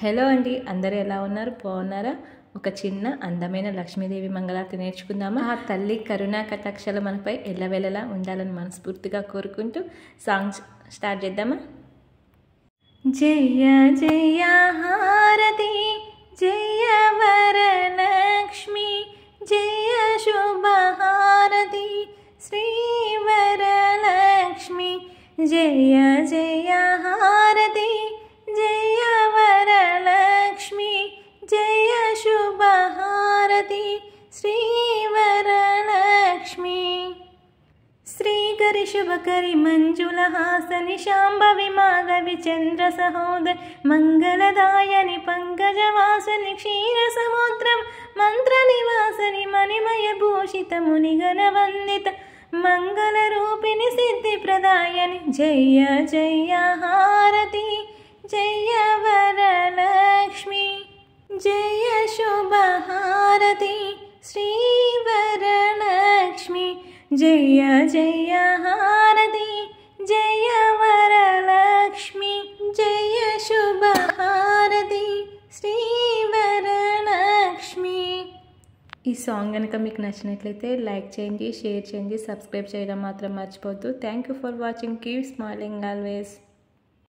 Hello అండి, అందరూ ఎలా ఉన్నారు? బాగున్నారా? ఒక చిన్న అందమైన లక్ష్మీదేవి మంగళారతి నేర్చుకుందామా? ఆ తల్లి కరుణా కటాక్షలు మనపై ఎల్లవెల్లలా ఉండాలని మనస్ఫూర్తిగా కోరుకుంటూ సాంగ్స్ స్టార్ట్ చేద్దామా? జయ జయ హారతి జయ వరలక్ష్మి జయ శుభహారతి శ్రీ వరలక్ష్మి జయ జయ హారతి జయ వరలక్ష్మి జయ శుభహారతి శ్రీ వరలక్ష్మి శ్రీకరి శుభకరి మంజులహాసని శాంభవి మాధవి చంద్ర సహోదరి మంగళదాయని పంకజవాసని క్షీర సముద్రం మంత్ర నివాసని మణిమయ భూషిత మునిగణ వందిత మంగళ రూపిణి సిద్ధి ప్రదాయని జయ జయ హారతి జయ వరలక్ష్మి జయ శుభహారతి శ్రీ వరలక్ష్మి జయ జయ హారతి జయ వరలక్ష్మి జయ శుభహారతి శ్రీ వరలక్ష్మి. ఈ సాంగ్ కనుక మీకు నచ్చినట్లయితే లైక్ చేయండి, షేర్ చేయండి, సబ్స్క్రైబ్ చేయడం మాత్రం మర్చిపోవద్దు. Thank you for watching. Keep smiling always.